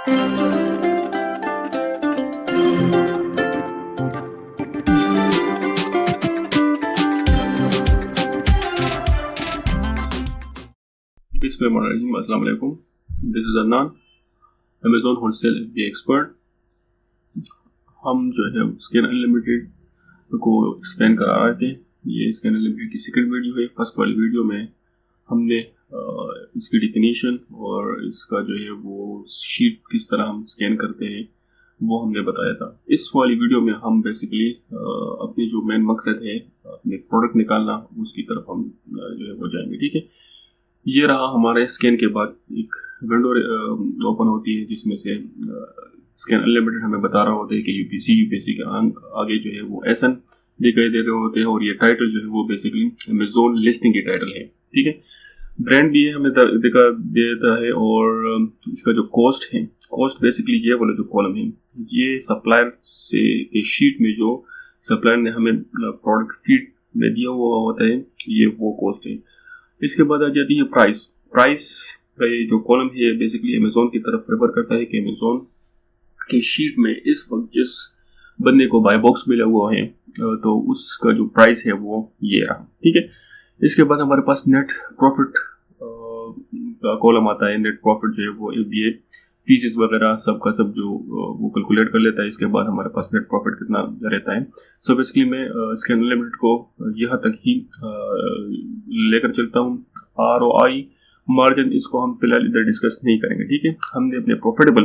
अस्सलाम वालेकुम, this is Adnan, Amazon wholesale FBA expert. हम जो है स्कैन अनलिमिटेड को एक्सप्लेन करा रहे थे। ये स्कैन अनलिमिटेड की सेकंड वीडियो है। फर्स्ट वाली वीडियो में हमने इसकी डिफिनीशन और इसका जो है वो शीट किस तरह हम स्कैन करते हैं वो हमने बताया था। इस वाली वीडियो में हम बेसिकली अपनी जो मेन मकसद है अपने प्रोडक्ट निकालना, उसकी तरफ हम जो है वो जाएंगे। ठीक है, ये रहा हमारे स्कैन के बाद एक विंडो ओपन होती है जिसमें से स्कैन अनलिमिटेड हमें बता रहा होता है कि यूपीसी के आगे जो है वो SN दिखाई दे रहे होते हैं और ये टाइटल जो है वो बेसिकली अमेज़ॉन लिस्टिंग की टाइटल है। ठीक है, ब्रांड भी हमें दिखा देता है और इसका जो कॉस्ट है, कॉस्ट बेसिकली ये वाला जो कॉलम है ये सप्लायर से शीट में जो सप्लायर ने हमें प्रोडक्ट फीड में दिया हुआ होता है ये वो कॉस्ट है। इसके बाद आ जाती है प्राइस का ये जो कॉलम है बेसिकली अमेज़ॉन की तरफ प्रेफर करता है कि अमेज़ॉन की शीट में इस वक्त जिस बंदे को बाय बॉक्स मिला हुआ है तो उसका जो प्राइस है वो ये रहा। ठीक है, इसके बाद हमारे पास नेट प्रॉफिट का कॉलम आता है। नेट प्रॉफिट जो है वो FBA पीसेस वगैरह सबका सब जो वो कैलकुलेट कर लेता है। इसके बाद हमारे पास नेट प्रॉफिट कितना रहता है। सो बेसिकली मैं स्कैन अनलिमिटेड को यहाँ तक ही लेकर चलता हूँ। ROI मार्जिन इसको हम फिलहाल इधर डिस्कस नहीं करेंगे। ठीक है, हमने अपने प्रॉफिटेबल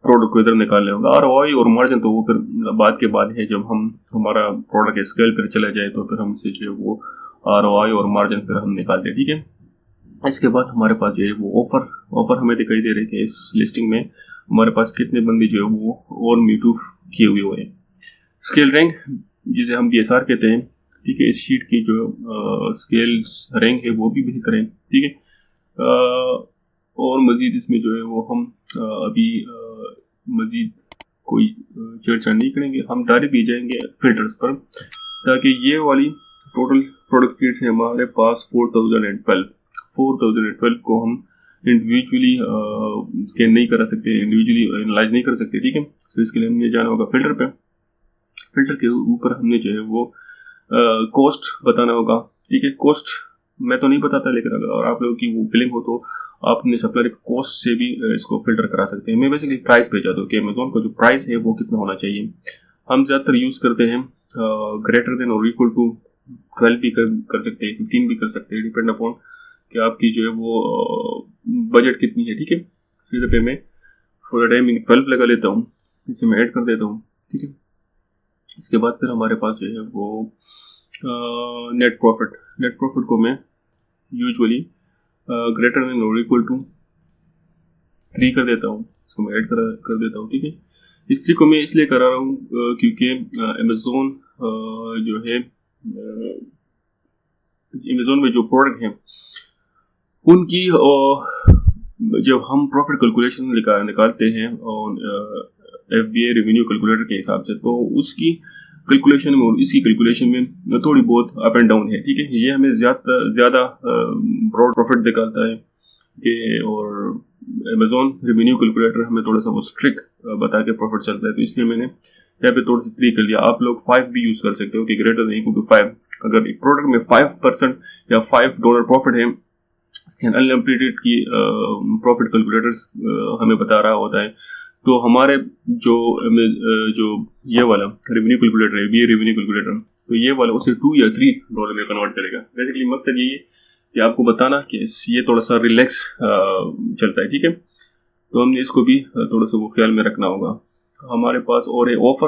प्रोडक्ट को इधर निकालने होगा। ROI और मार्जिन तो वो फिर बाद के बाद है, जब हम हमारा प्रोडक्ट स्केल पर चला जाए तो फिर हमसे जो है वो ROI और मार्जिन फिर हम निकालते हैं। ठीक है, इसके बाद हमारे पास जो है वो ऑफर हमें दिखाई दे रहे थे। इस लिस्टिंग में हमारे पास कितने बंदे जो है वो और मीटू किए हुए हैं। स्केल रैंक जिसे हम BSR कहते हैं। ठीक है, इस शीट की जो स्केल रैंक है वो भी बेहतर है। ठीक है, और मज़ीद इसमें जो है वो हम अभी मज़ीद कोई चर्चा नहीं करेंगे। हम डायरेक्ट भी जाएंगे फिल्टर्स पर, ताकि ये वाली टोटल प्रोडक्ट फीड्स है हमारे पास 4012 को हम इंडिविजुअली स्कैन नहीं करा सकते, इंडिविजुअली एनालाइज नहीं कर सकते। ठीक है, तो इसके लिए हमने जाना होगा फिल्टर पे। फिल्टर के ऊपर हमने जो है वो कॉस्ट बताना होगा। ठीक है, कॉस्ट मैं तो नहीं बताता, लेकिन अगर आप लोगों की वो बिलिंग हो तो आप अपने सप्लायर के कॉस्ट से भी इसको फिल्टर करा सकते हैं। मैं बेसिकली प्राइस पे जाता हूँ कि अमेज़ॉन का जो प्राइस है वो कितना होना चाहिए। हम ज़्यादातर यूज़ करते हैं ग्रेटर देन और इक्वल टू 12 भी कर सकते हैं, 15 भी कर सकते हैं, डिपेंड अपॉन कि आपकी जो है वो बजट कितनी है। ठीक है, फिर पे मैं फॉर द टाइम 12 लगा लेता हूँ, इसे मैं ऐड कर देता हूँ। ठीक है, इसके बाद फिर हमारे पास जो है वो नेट प्रॉफिट को मैं यूजुअली ग्रेटर देन और इक्वल टू 3 कर देता हूँ, इसको मैं ऐड कर देता हूँ। ठीक है, इस 3 को मैं इसलिए करा रहा हूँ क्योंकि अमेज़ॉन जो है अमेज़ॉन में जो प्रोडक्ट हैं उनकी जब हम प्रॉफिट कैलकुलेशन निकालते हैं और FBA रेवेन्यू कैलकुलेटर के हिसाब से, तो उसकी कैलकुलेशन में और इसकी कैलकुलेशन में थोड़ी बहुत अप एंड डाउन है। ठीक है, ये हमें ज़्यादा ब्रॉड प्रॉफिट दिखाता है कि, और अमेज़ॉन रेवेन्यू कैलकुलेटर हमें थोड़ा सा वो स्ट्रिक्ट बता के प्रॉफिट चलता है। तो इसलिए मैंने यहाँ पे थोड़ा सा 3 कर लिया। आप लोग 5 भी यूज़ कर सकते हो कि ग्रेटर देन इक्वल टू 5। अगर एक प्रोडक्ट में 5% या $5 प्रॉफिट है, स्कैन अनलिमिटेड की प्रॉफिट कैलकुलेटर्स हमें बता रहा होता है, तो हमारे जो ये वाला रेवेन्यू कैलकुलेटर है, ये रेवेन्यू कैलकुलेटर, तो ये वाला उसे $2 या $3 में कन्वर्ट करेगा। बेसिकली मकसद ये है कि आपको बताना कि ये थोड़ा सा रिलैक्स चलता है। ठीक है, तो हमने इसको भी थोड़ा सा वो ख्याल में रखना होगा। हमारे पास और है ऑफर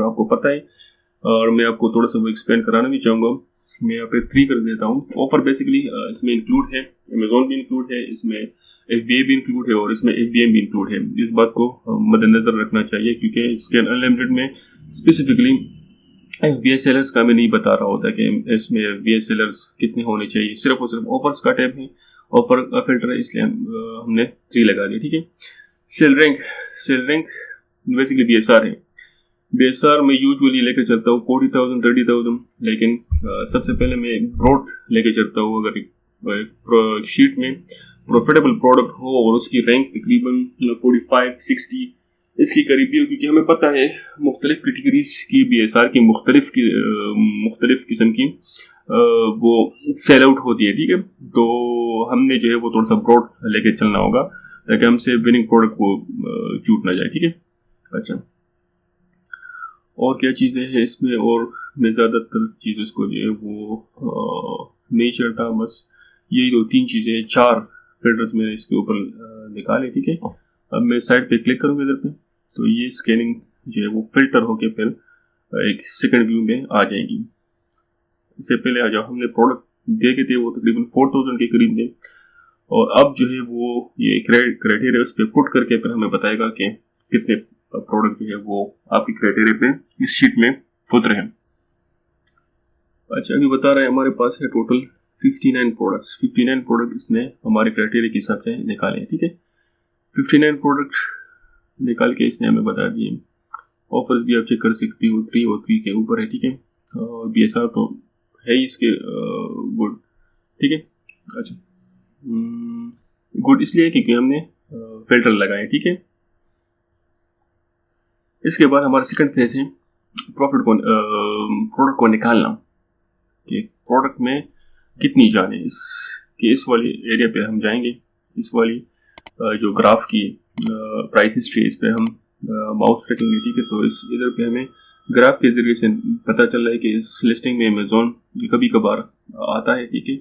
आपको पता है, और मैं आपको थोड़ा सा वो एक्सप्लेन कराना भी चाहूँगा। मैं यहाँ पे 3 कर देता हूँ। ऑफर बेसिकली इसमें इंक्लूड है, अमेज़ॉन भी इंक्लूड है, इसमें FBA भी इंक्लूड है और इसमें FBA भी इंक्लूड है। इस बात को मद्देनजर रखना चाहिए क्योंकि स्कैन अनलिमिटेड में स्पेसिफिकली FBA सेलर्स का मैं नहीं बता रहा होता कि इसमें FBA सेलर्स कितने होने चाहिए। सिर्फ और सिर्फ ऑफर्स का टैब है, ऑफर का फिल्टर है, इसलिए हमने 3 लगा दिया। ठीक है, सेल रैंक बेसिकली BSR है। BSR में यूजुअली लेके चलता हूँ 40,000 30,000, लेकिन सबसे पहले मैं ब्रॉड लेके चलता हूँ। अगर एक शीट में प्रॉफिटेबल प्रोडक्ट हो और उसकी रैंक तकरीबन 45-60 इसकी करीबी हो, क्योंकि हमें पता है मुख्तलिफ कैटेगरीज की BSR की मुख्तलिफ किस्म की वो सेल आउट होती है, ठीक है। तो हमने जो है वो थोड़ा सा ब्रॉड लेके चलना होगा ताकि हमसे विनिंग प्रोडक्ट को छूट ना जाए, ठीक है। अच्छा, और क्या चीज़ें हैं इसमें, और मैं ज़्यादातर चीज़ इसको जो है वो नहीं चढ़ता, बस यही 2-3 चीज़ें, 4 फिल्टर्स मैंने इसके ऊपर निकाले, ठीक है। अब मैं साइड पे क्लिक करूँगा इधर पे, तो ये स्कैनिंग जो है वो फिल्टर होके फिर एक सेकंड व्यू में आ जाएगी। इससे पहले आ जाओ, हमने प्रोडक्ट देखे थे वो तकरीबन 4000 के करीब थे, और अब जो है वो ये क्राइटेरिया उस पर पुट करके फिर हमें बताएगा कि कितने प्रोडक्ट जो है वो आपकी क्राइटेरिया पे इस शीट में उतरे हैं। अच्छा, अभी बता रहे हैं हमारे पास है टोटल 59 प्रोडक्ट्स। 59 प्रोडक्ट इसने हमारे क्राइटेरिया के हिसाब से निकाले हैं, ठीक है। 59 प्रोडक्ट निकाल के इसने हमें बता दिए। ऑफर्स भी आप चेक कर सकती हो, 3 और 3 के ऊपर है, ठीक है। और BSR तो है ही इसके गुड, ठीक है। अच्छा, गुड इसलिए क्योंकि हमने फिल्टर लगाए, ठीक है। इसके बाद हमारा सेकंड फेज है प्रोडक्ट को निकालना, कि प्रोडक्ट में कितनी जाने। इस वाली एरिया पे हम जाएंगे, इस वाली जो ग्राफ की प्राइस हिस्ट्री, इस पे हम माउस रखेंगे, ठीक है। तो इस इधर पे हमें ग्राफ के जरिए से पता चल रहा है कि इस लिस्टिंग में अमेजोन कभी कभार आता है, ठीक है,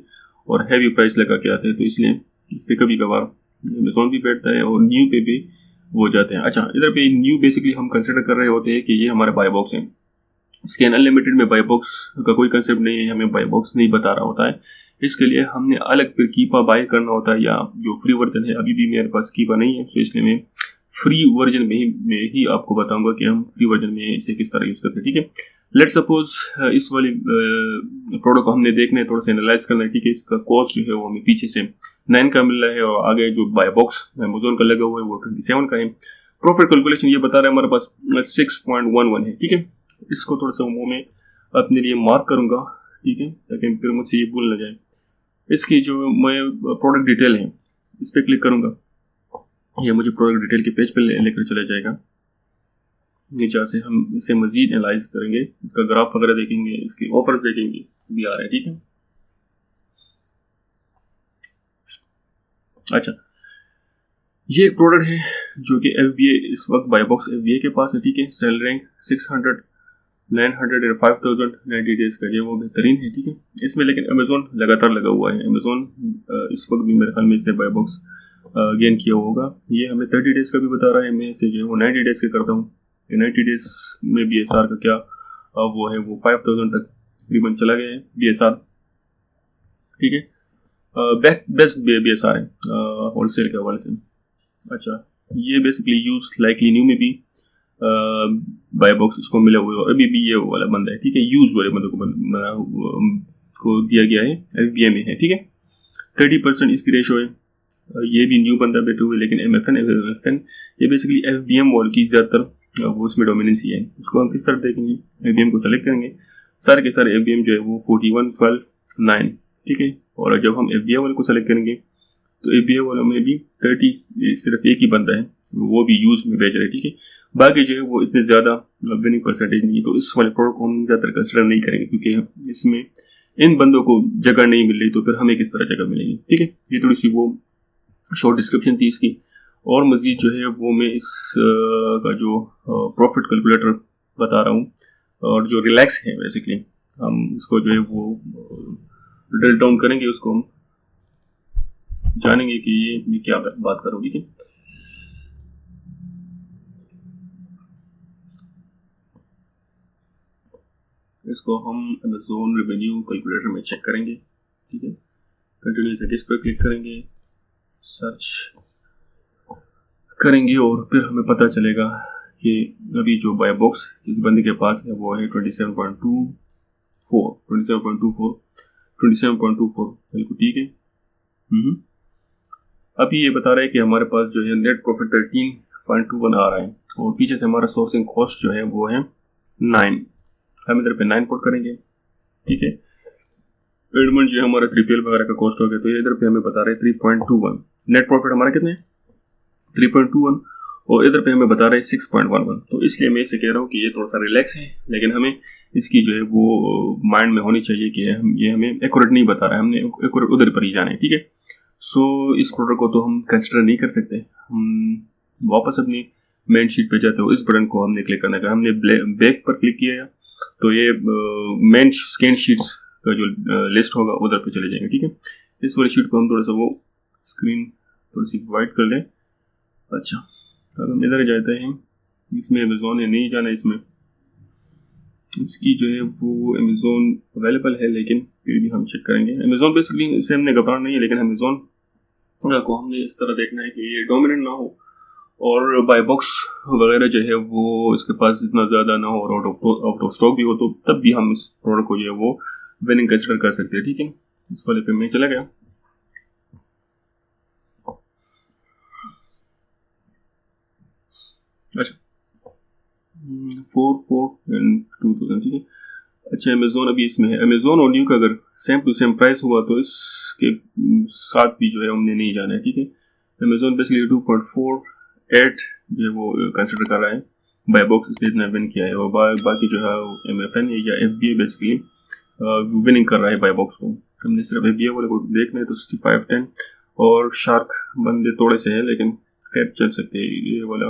और हैवी प्राइस लगा के आते हैं, तो इसलिए इस पर कभी कभार अमेजोन भी बैठता है और न्यू पे भी वो जाते हैं। अच्छा, इधर पे न्यू बेसिकली हम कंसिडर कर रहे होते हैं कि ये हमारे बाय बॉक्स हैं। स्कैन अनलिमिटेड में बाय बॉक्स का कोई कंसेप्ट नहीं है, हमें बाय बॉक्स नहीं बता रहा होता है। इसके लिए हमने अलग फिर कीपा बाय करना होता है, या जो फ्री वर्जन है, अभी भी मेरे पास कीपा नहीं है, तो इसलिए मैं फ्री वर्जन में ही आपको बताऊंगा कि हम फ्री वर्जन में इसे किस तरह यूज़ करते हैं, ठीक है। लेट सपोज इस वाली प्रोडक्ट को हमने देखना है, थोड़ा सा एनालाइज करना है, ठीक है। इसका कॉस्ट जो है वो हमें पीछे से 9 का मिल रहा है, और आगे जो बाय बॉक्स अमेजोन का लगा हुआ है वो 27 का है। प्रॉफिट कैलकुलेशन ये बता रहा है हमारे पास 6.11 है, ठीक है। इसको थोड़ा सा मुंह में अपने लिए मार्क करूंगा, ठीक है, ताकि फिर मुझसे ये भूल न जाए। इसकी जो मैं प्रोडक्ट डिटेल है इस पर क्लिक करूंगा, ये मुझे प्रोडक्ट डिटेल के पेज पर लेकर चला जाएगा। नीचे से हम इसे मजीद एनालाइज करेंगे, इसका ग्राफ वगैरह देखेंगे, इसके ऑफर्स देखेंगे, भी आ रहा है, ठीक है। अच्छा, ये एक प्रोडक्ट है जो कि FBA इस वक्त बाय बॉक्स FBA के पास है, ठीक है। सेल रैंक 600, 900 और 5000 90 डेज का, ये वो बेहतरीन है, ठीक है। इसमें लेकिन अमेजोन लगातार लगा हुआ है। अमेजोन इस वक्त भी मेरे ख्याल में इसने बाय बॉक्स गेन किया होगा। ये हमें 30 डेज का भी बता रहा है, मैं इसे जो है वो 90 डेज का करता हूँ। 90 डेज में BSR का क्या वो है, वो 5000 तक तकरीबन चला गया है BSR, ठीक है। बेस्ट BSR है होलसेल के हवाले से। अच्छा, ये बेसिकली यूज लाइकली न्यू में भी बाय बॉक्स इसको मिला हुआ है, और अभी भी ये वाला बंदा है, ठीक है। यूज वाले बंदे को दिया गया है, FBA में है, ठीक है। 30% इसकी रेशो है। ये भी न्यू बंदा बैठे हुए, लेकिन MFN ये बेसिकली FBM वॉल की ज़्यादातर वो उसमें डोमिनेंसी है। उसको हम किस तरह देखेंगे, FBM को सेलेक्ट करेंगे, सारे के सारे FBM जो है वो 41, 12, 9, ठीक है। और जब हम FBA वाले को सेलेक्ट करेंगे तो FBA वालों में भी 30 सिर्फ एक ही बंदा है, वो भी यूज में बेच रहे हैं, ठीक है। बाकी जो है वो इतने ज़्यादा विनिंग परसेंटेज नहीं है, तो इस वाले प्रोडक्ट को हम ज़्यादातर कंसिडर नहीं करेंगे, क्योंकि इसमें इन बंदों को जगह नहीं मिल रही, तो फिर हमें किस तरह जगह मिलेगी, ठीक है। ये थोड़ी सी वो शॉर्ट डिस्क्रिप्शन थी इसकी, और मज़ीद जो है वो मैं इस का जो प्रॉफिट कैलकुलेटर बता रहा हूँ, और जो रिलैक्स है बेसिकली, हम इसको जो है वो ड्रिल डाउन करेंगे, उसको हम जानेंगे कि ये मैं क्या बात करूँ, ठीक है। इसको हम अमेजोन रेवेन्यू कैलकुलेटर में चेक करेंगे, ठीक है। कंटिन्यूस इस पर क्लिक करेंगे, सर्च करेंगे, और फिर हमें पता चलेगा कि अभी जो बाय बॉक्स जिस बंदे के पास है वो है 27.24 बिल्कुल ठीक है। अभी ये बता रहा है कि हमारे पास जो है नेट प्रॉफिट 13.21 आ रहा है, और पीछे से हमारा सोर्सिंग कॉस्ट जो है वो है 9। हम इधर पे 9 पुट करेंगे, ठीक है। एडमेंट जो है हमारा 3PL वगैरह का कॉस्ट हो गया, तो ये इधर पे हमें बता रहे हैं 3.21। नेट प्रॉफिट हमारा कितने 3.21 और इधर पे हमें बता रहा है 6.11। तो इसलिए मैं इसे कह रहा हूँ कि ये थोड़ा सा रिलैक्स है, लेकिन हमें इसकी जो है वो माइंड में होनी चाहिए कि ये हमें एक्यूरेट नहीं बता रहा है, हमने एक्यूरेट उधर पर ही जाना है, ठीक है। सो इस प्रोडक्ट को तो हम कंसिडर नहीं कर सकते। हम वापस अपनी मेन शीट पे जाते हो, इस बटन को हमने क्लिक करना है। हमने बैक पर क्लिक किया तो ये मेन स्कैन शीट्स का जो लिस्ट होगा उधर पे चले जाएंगे, ठीक है। इस वाली शीट को हम थोड़ा सा वो स्क्रीन थोड़ी सी वाइट कर लें। अच्छा, अब हम इधर जाते हैं, इसमें अमेज़ॉन है, नहीं जाना इसमें, इसकी जो है वो अमेज़ॉन अवेलेबल है, लेकिन फिर भी हम चेक करेंगे। अमेज़ॉन बेसिकली इससे हमने घबराना नहीं है, लेकिन अमेज़ॉन को हमने इस तरह देखना है कि ये डोमिनेंट ना हो और बाय बॉक्स वगैरह जो है वो इसके पास इतना ज़्यादा ना हो और आउट ऑफ स्टॉक भी हो, तो तब भी हम इस प्रोडक्ट को जो है वो विनिंग कंसिडर कर सकते हैं, ठीक है। इस वाले पे मैं चला गया। अच्छा, 4,42000, ठीक है। अच्छा, अमेज़ॉन अभी इसमें है। अमेज़ॉन और न्यू का अगर सेम टू सेम प्राइस हुआ तो इसके साथ भी जो है हमने नहीं जाना है, ठीक है। अमेज़ॉन बेसिकली 2.48 जो है वो कंसिडर कर रहा है, बाय बॉक्स इसलिए इतना विन किया है, और बाकी जो है MFN या FBA बेसिकली विनिंग कर रहा है बाय बॉक्स को। हमने सिर्फ FBA वाले को देखना है तो 6510 और शार्क बंदे थोड़े से है, लेकिन खैर चल सकते हैं। ये वाला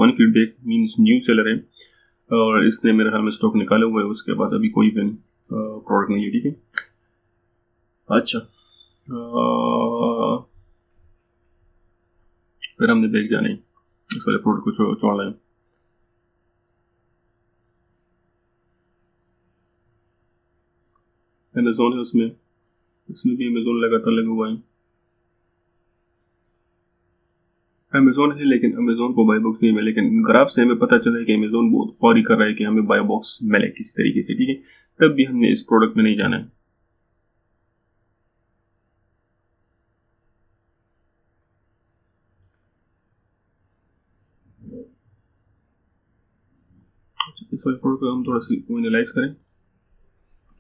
1 फीडबैक मीन्स न्यू सेलर है और इसने मेरे ख्याल में स्टॉक निकाले हुए है, उसके बाद अभी कोई विन प्रोडक्ट नहीं है, ठीक है। अच्छा, फिर हमने बैग जाना है, इस वाले प्रोडक्ट को छोड़ना है। अमेज़ॉन है उसमें भी अमेज़ॉन लगातार लगा हुआ है। अमेज़ॉन है लेकिन अमेज़ॉन को बाय बॉक्स नहीं मिले, लेकिन ग्राफ से हमें पता चला है कि अमेज़ॉन बहुत फौरी कर रहा है कि हमें बाय बॉक्स मिले किसी तरीके से, ठीक है। तब भी हमने इस प्रोडक्ट में नहीं जाना है। इस वाले प्रोडक्ट को हम थोड़ा सा एनालाइज करें।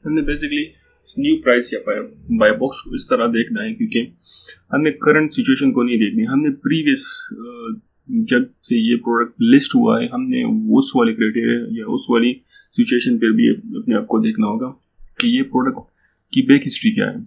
हमने बेसिकली न्यू प्राइस या बाय बॉक्स को इस तरह देखना है, क्योंकि हमने करंट सिचुएशन को नहीं देखनी, हमने प्रीवियस जब से ये प्रोडक्ट लिस्ट हुआ है हमने उस वाले क्राइटेरिया या उस वाली सिचुएशन पर भी अपने आप को देखना होगा कि ये प्रोडक्ट की बैक हिस्ट्री क्या है।